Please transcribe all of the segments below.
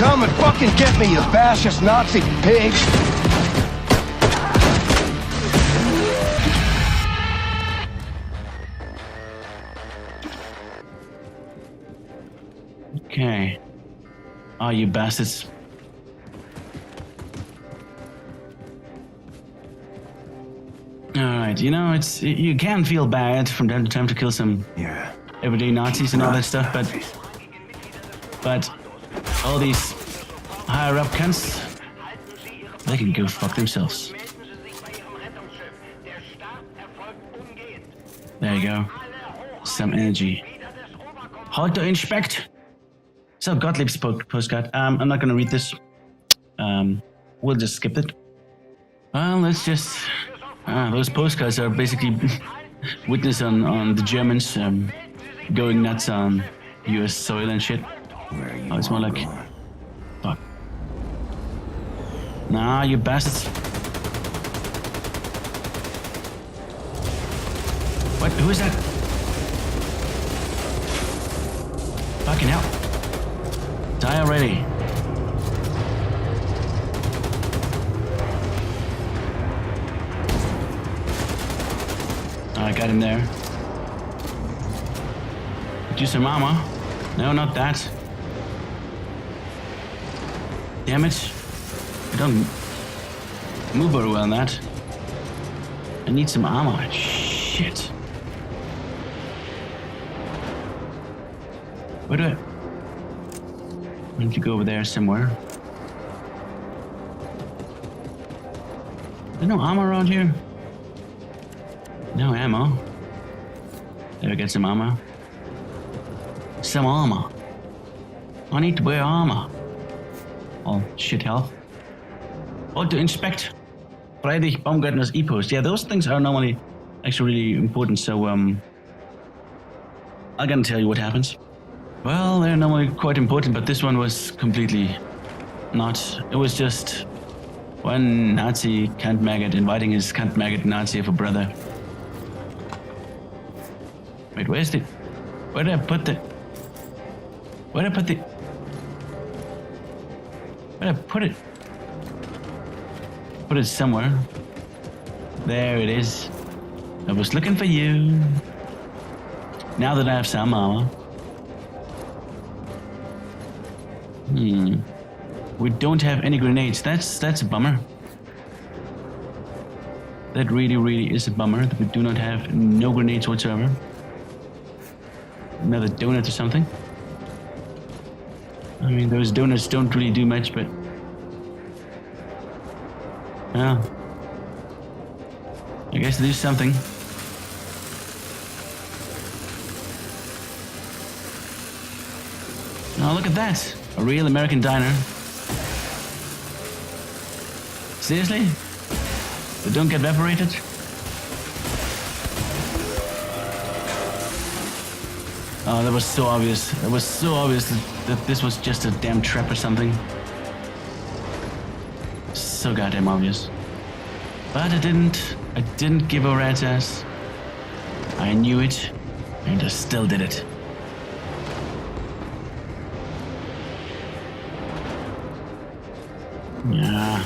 Come and fucking get me, you fascist Nazi pig! Okay. Oh, you bastards. Alright, you know, you can feel bad from time to time to kill some everyday Nazis and all that stuff, but all these higher up cunts, they can go fuck themselves. There you go. Some energy. Halt to inspect. So Gottlieb's postcard. I'm not gonna read this. We'll just skip it. Well, let's just. Those postcards are basically witness on the Germans going nuts on U.S. soil and shit. Oh, it's more like. Fuck. Nah, you bastards. What? Who is that? Fucking hell. Die already. Oh, I got him there. Do some armor. No, not that. Damn it. I don't move very well on that. I need some armor. Shit. Where do I need to go over there somewhere? There's no armor around here. No ammo. There we get some armor. Some armor. I need to wear armor. Oh, shit health. Oh, to inspect. Friedrich Baumgartner's E-post. Yeah, those things are normally actually really important, so I'm gonna tell you what happens. Well, they're normally quite important, but this one was completely not. It was just one Nazi cunt maggot inviting his cunt maggot Nazi of a brother. Wait, where did I put it? Put it somewhere. There it is. I was looking for you. Now that I have some armor. We don't have any grenades. That's a bummer. That really is a bummer that we do not have no grenades whatsoever. Another donut or something. I mean, those donuts don't really do much, but yeah, I guess they do something. Oh, look at that. A real American diner. Seriously? They don't get evaporated? Oh, that was so obvious. It was so obvious that this was just a damn trap or something. So goddamn obvious. But I didn't give a rat's ass. I knew it, and I still did it. Yeah.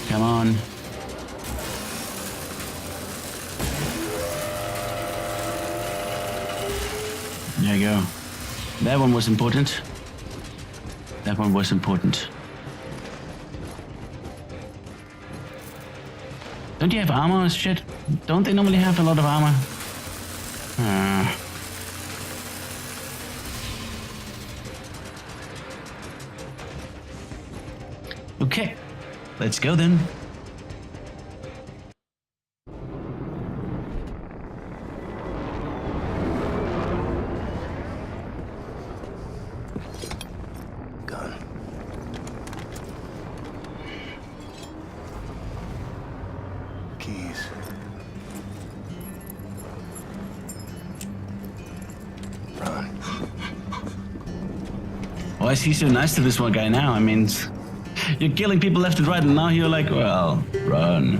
Come on. There you go. That one was important. That one was important. Don't you have armor and shit? Don't they normally have a lot of armor? Okay, let's go then. Gun. Keys. Run. Why is he so nice to this one guy now? I mean, you're killing people left and right, and now you're like, well, run.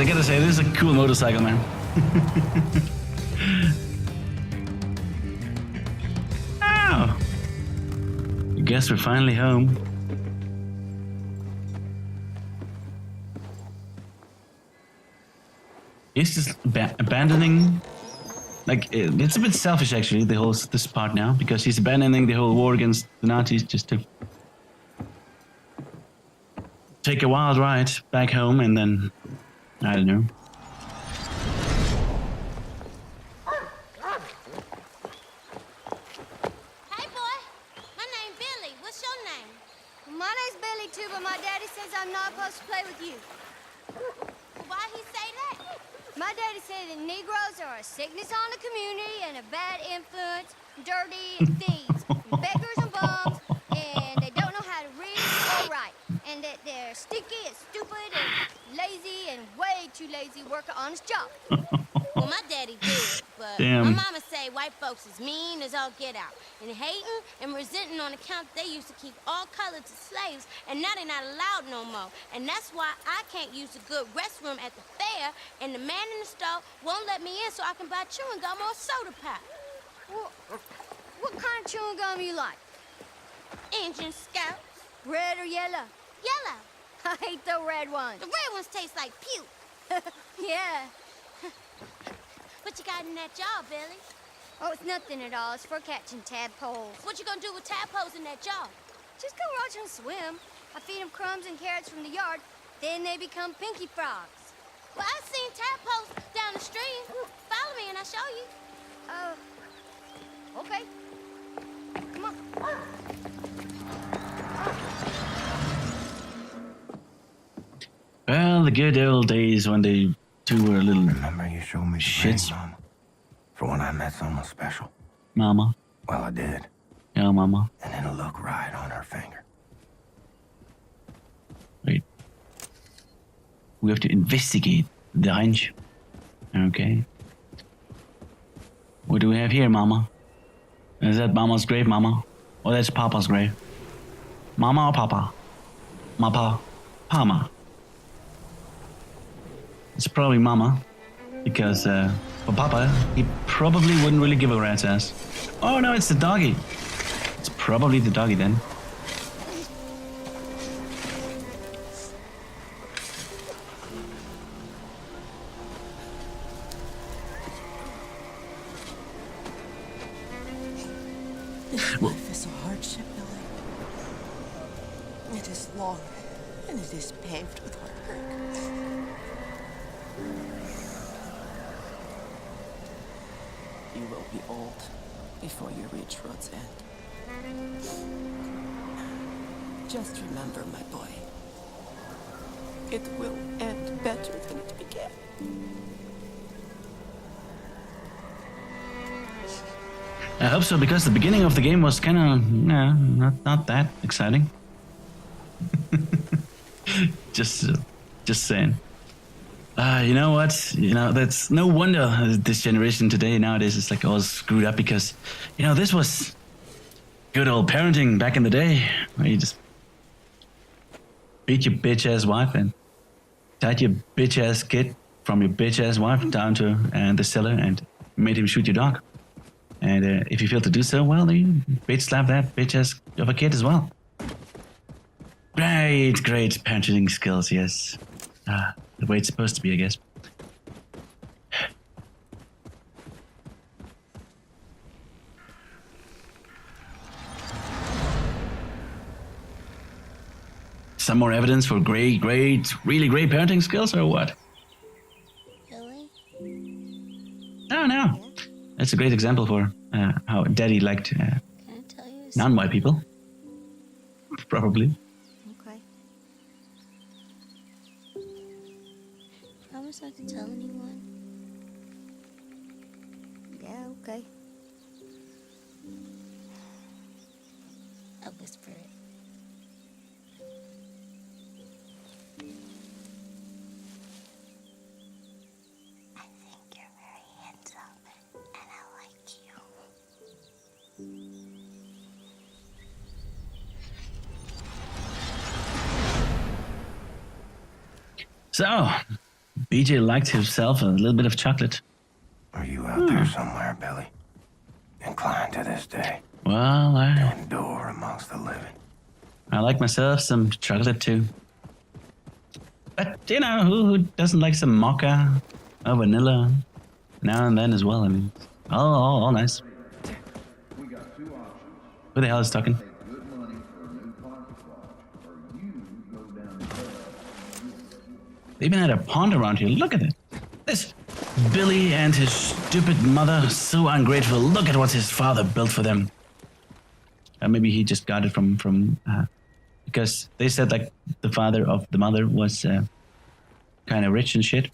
I gotta say, this is a cool motorcycle, man. Oh. I guess we're finally home. He's just abandoning. Like, it's a bit selfish, actually, this part now, because he's abandoning the whole war against the Nazis just to take a wild ride back home, and then, I don't know. Hey, boy. My name's Billy. What's your name? My name's Billy, too, but my daddy says I'm not supposed to play with you. Why he say that? My daddy said that Negroes are a sickness on the community and a bad influence, dirty and thieves, and beggars and bums, and they don't know how to read or write, and that they're stinky and stupid and lazy and way too lazy to work an honest job. Well, my daddy did, but Damn. my mama say white folks is mean as all get out, and hating and resenting on account they used to keep all colors as slaves, and now they're not allowed no more. And that's why I can't use a good restroom at the fair, and the man in the store won't let me in so I can buy chewing gum or soda pop. Well, what kind of chewing gum you like? Injun Scouts. Red or yellow? Yellow. I hate the red ones. The red ones taste like puke. Yeah. What you got in that jar, Billy? Oh, it's nothing at all. It's for catching tadpoles. What you gonna do with tadpoles in that jar? Just go watch them swim. I feed them crumbs and carrots from the yard. Then they become pinky frogs. Well, I've seen tadpoles down the stream. Follow me and I'll show you. Okay. Come on. Well, the good old days when they two were little Remember you showed me the shits. ring, Mama? For when I met someone special. Mama. Well, I did. Yeah, Mama. And it'll look right on her finger. Wait. We have to investigate the range. Okay. What do we have here, Mama? Is that Mama's grave, Mama? Or that's Papa's grave? Mama or Papa? Mapa? Pama? It's probably Mama. Because, for Papa, he probably wouldn't really give a rat's ass. Oh no, it's the doggy. It's probably the doggy then. This life is a hardship, Billy. It is long, and it is paved with heartbreak. You will be old before you reach road's end. Just remember, my boy, it will end better than it began. I hope so, because the beginning of the game was kind of, not that exciting. just saying. You know what? That's no wonder this generation today nowadays is like all screwed up, because, this was good old parenting back in the day, where you just beat your bitch ass wife and tied your bitch ass kid from your bitch ass wife down to the cellar and made him shoot your dog. And if you fail to do so, well, then you bitch slap that bitch ass of a kid as well. Great parenting skills, yes. The way it's supposed to be, I guess. Some more evidence for really great parenting skills, or what? Billy? No. That's a great example for how Daddy liked Can I tell you a non-white people. Probably. Okay. Promise not to tell anyone. Yeah, okay. I'll whisper it. I think you're very handsome, and I like you. So, BJ liked himself a little bit of chocolate. Are you out there somewhere, Billy? Inclined to this day Well, to endure amongst the living. I like myself some chocolate too. But, you know, who doesn't like some mocha or vanilla now and then as well? I mean, all nice. Who the hell is talking? They even had a pond around here. Look at it. This Billy and his stupid mother, so ungrateful. Look at what his father built for them. Maybe he just got it from because they said like the father of the mother was kind of rich and shit.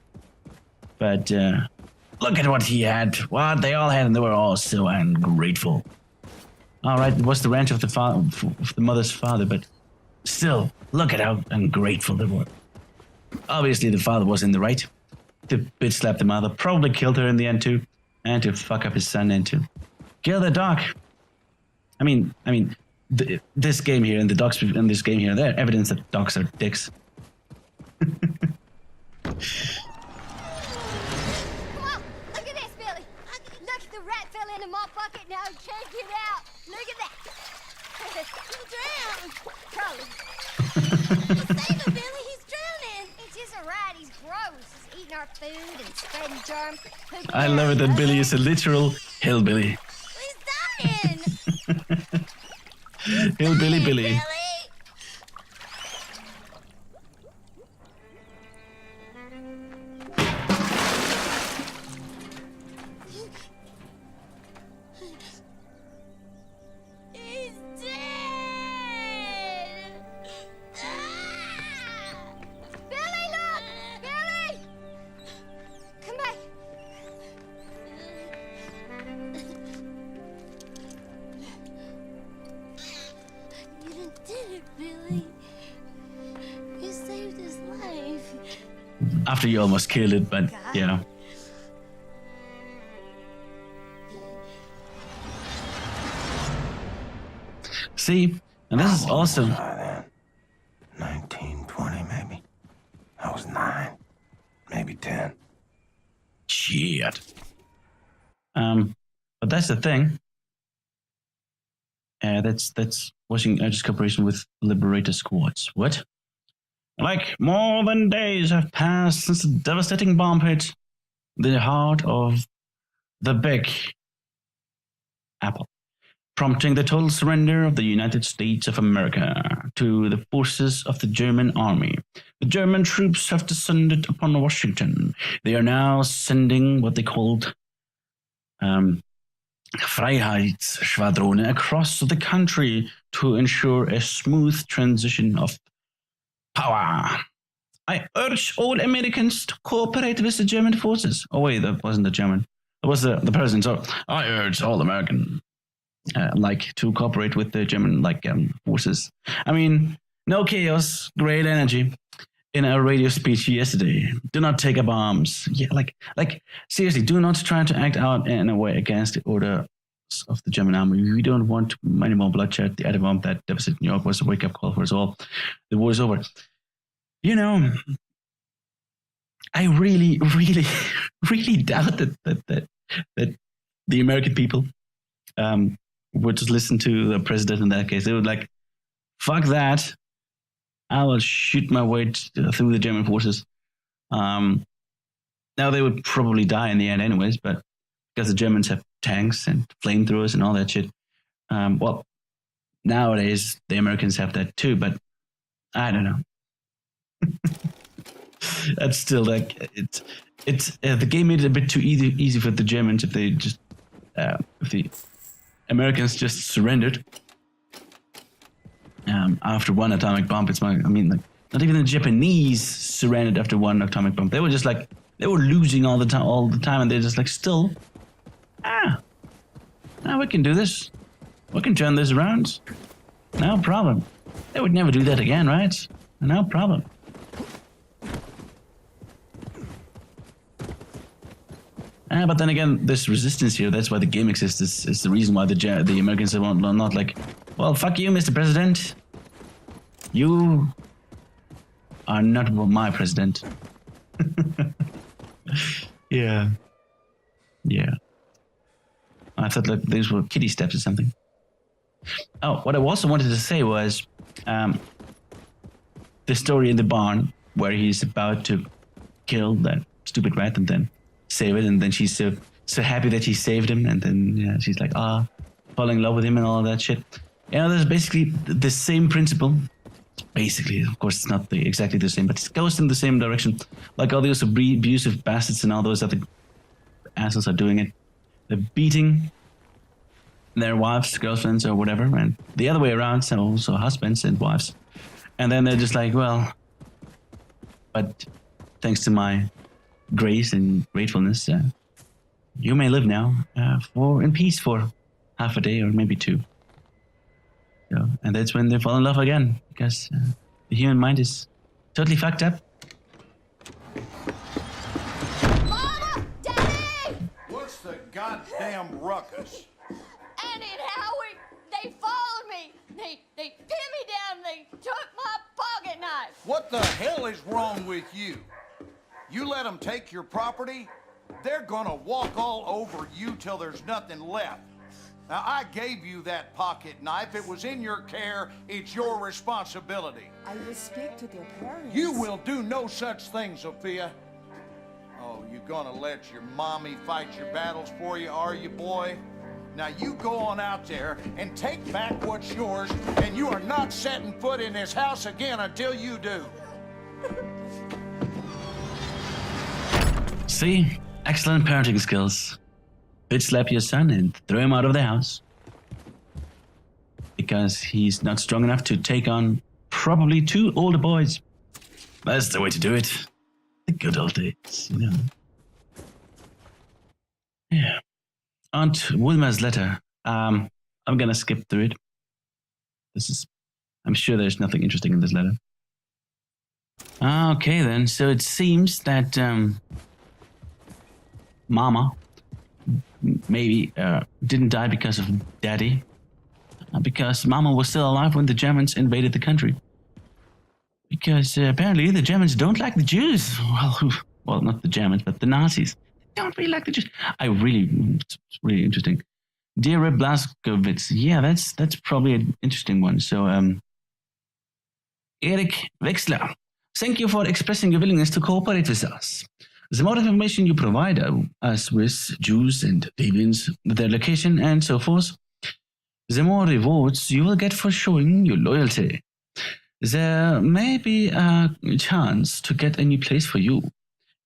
But look at what he had. What they all had, and they were all so ungrateful. All right, it was the ranch of the mother's father, but still, look at how ungrateful they were. Obviously, the father was in the right. To bitch slap the mother, probably killed her in the end too, and to fuck up his son and to kill the dog. I mean, this game here and the dogs in this game here, they're evidence that dogs are dicks. Come on, look at this, Billy. Look, the rat fell into my bucket now. He can't get out. Look at that. He's drowned. Probably. Save him, Billy. He's drowning. It's just a rat. He's gross. He's eating our food and spreading germs. I love it that Billy is a literal hillbilly. He's dying. Hillbilly Billy. Billy. He's dead. Billy, look! Billy! Come back. You done did it, Billy. You saved his life. After you almost killed it, but yeah. See, and this is awesome. By then, 1920 maybe. I was 9, maybe 10. Shit. But that's the thing. That's watching urges cooperation with liberator squads. What? Like more than days have passed since the devastating bomb hit the heart of the Big Apple, prompting the total surrender of the United States of America to the forces of the German army. The German troops have descended upon Washington. They are now sending what they called Freiheitsschwadrone across the country to ensure a smooth transition of power. I urge all Americans to cooperate with the German forces. Oh wait, that wasn't the German. That was the president. So I urge all American to cooperate with the German forces. I mean, no chaos, great energy. In a radio speech yesterday, do not take up arms. Yeah, like seriously, do not try to act out in a way against the orders of the German army. We don't want any more bloodshed. The atom bomb that devastated New York was a wake-up call for us all. The war is over. You know, I really, really, really doubt that the American people would just listen to the president in that case. They would like, fuck that. I will shoot my way through the German forces. Now they would probably die in the end anyways, but because the Germans have tanks and flamethrowers and all that shit. Well, nowadays the Americans have that too, but I don't know. That's still like it's the game made it a bit too easy for the Germans if they just if the Americans just surrendered. After one atomic bomb, not even the Japanese surrendered after one atomic bomb. They were just like, they were losing all the time, and they're just like, still, we can do this. We can turn this around. No problem. They would never do that again, right? No problem. But then again, this resistance here, that's why the game exists, is the reason why the Americans are not like, well, fuck you, Mr. President. You are not my president. Yeah. Yeah. I thought like these were kitty steps or something. Oh, what I also wanted to say was the story in the barn where he's about to kill that stupid rat and then save it, and then she's so happy that he saved him, and then yeah, she's like falling in love with him and all that shit. You know, there's basically the same principle. Basically, of course, it's not exactly the same, but it goes in the same direction. Like all those abusive bastards and all those other assholes are doing it. They're beating their wives, girlfriends, or whatever, and the other way around, so also husbands and wives. And then they're just like, well, but thanks to my grace and gratefulness, you may live now in peace for half a day or maybe 2. So, and that's when they fall in love again, because the human mind is totally fucked up. Mama! Daddy! What's the goddamn ruckus? Annie and Howie, they followed me. They pinned me down. They took my pocket knife. What the hell is wrong with you? You let them take your property, they're gonna walk all over you till there's nothing left. Now, I gave you that pocket knife. It was in your care. It's your responsibility. I will speak to their parents. You will do no such thing, Sophia. Oh, you gonna let your mommy fight your battles for you, are you, boy? Now, you go on out there and take back what's yours, and you are not setting foot in this house again until you do. See? Excellent parenting skills. Bitch slap your son and throw him out of the house. Because he's not strong enough to take on probably 2 older boys. That's the way to do it. The good old days, you know. Yeah. Aunt Wilma's letter. I'm gonna skip through it. I'm sure there's nothing interesting in this letter. Okay then, so it seems that Mama maybe didn't die because of Daddy, because Mama was still alive when the Germans invaded the country. Because apparently the Germans don't like the Jews. Well, not the Germans, but the Nazis. They don't really like the Jews. It's really interesting. Dear Rip Blaskowitz, yeah, that's probably an interesting one. So, Eric Wexler, thank you for expressing your willingness to cooperate with us. The more information you provide us with, Jews and deviants, their location and so forth, the more rewards you will get for showing your loyalty. There may be a chance to get a new place for you.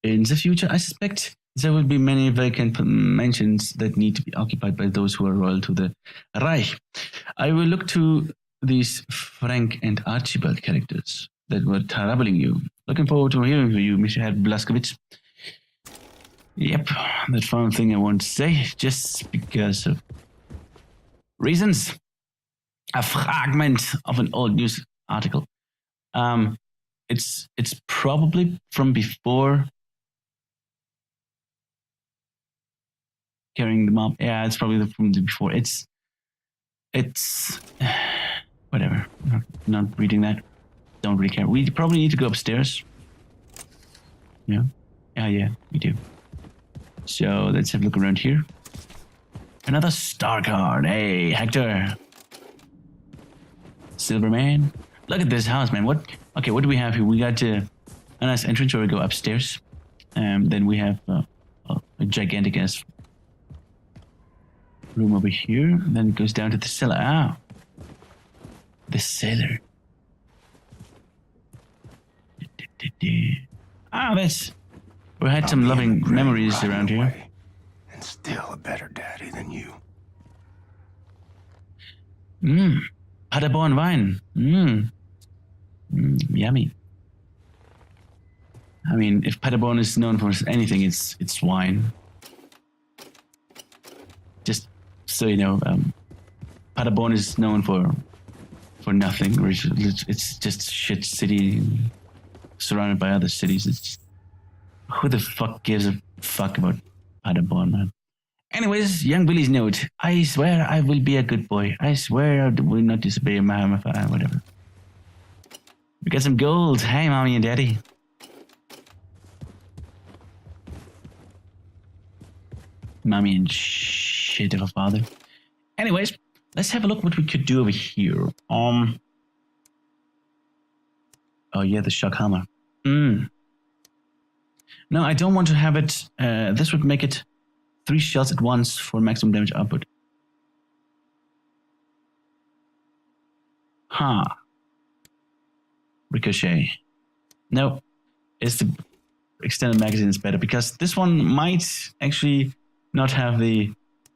In the future, I suspect there will be many vacant mansions that need to be occupied by those who are loyal to the Reich. I will look to these Frank and Archibald characters that were troubling you. Looking forward to hearing from you, Mr. Blaskowitz. Yep, that final thing I want to say, just because of reasons. A fragment of an old news article. It's probably from before carrying the mob. Yeah, it's probably from before. It's whatever. Not reading that. Don't really care. We probably need to go upstairs. Yeah. Yeah, we do. So let's have a look around here. Another star card. Hey, Hector. Silverman. Look at this house, man. What do we have here? We got a nice entrance where we go upstairs. Then we have a gigantic ass room over here. Then it goes down to the cellar. The cellar. We had some loving memories around here. And still a better daddy than you. Paderborn wine. Yummy. I mean, if Paderborn is known for anything, it's wine. Just so you know, Paderborn is known for nothing. It's just shit city surrounded by other cities. It's just, who the fuck gives a fuck about Paderborn, man? Anyways, young Billy's note. I swear I will be a good boy. I swear I will not disobey my whatever. We got some gold. Hey, mommy and daddy. mommy and shit of a father. Anyways, let's have a look what we could do over here. Oh yeah, the shock hammer. No, I don't want to have it. This would make it 3 shells at once for maximum damage output. Huh. Ricochet. No, it's the extended magazine is better because this one might actually not have the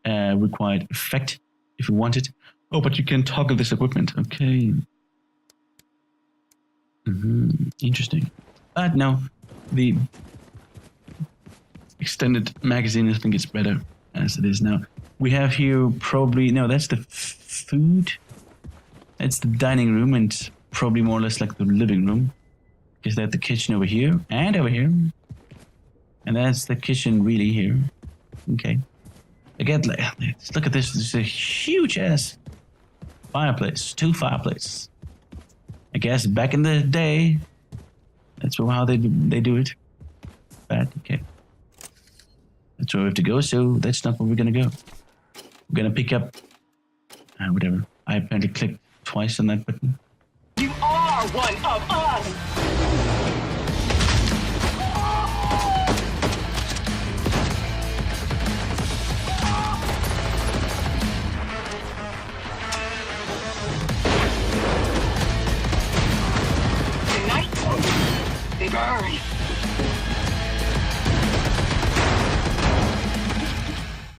required effect if you want it. Oh, but you can toggle this equipment. Okay. Interesting. But no, the extended magazine I think it's better as it is now. We have here probably, no, that's the food. That's the dining room and probably more or less like the living room. Because they have the kitchen over here and over here. And that's the kitchen really here. Okay. Again, let's look at this. This is a huge ass fireplace. 2 fireplaces. I guess back in the day, that's how they do it. But okay. That's where we have to go, so that's not where we're gonna go. We're gonna pick up whatever. I apparently clicked twice on that button. You are one of us! Tonight, they burn.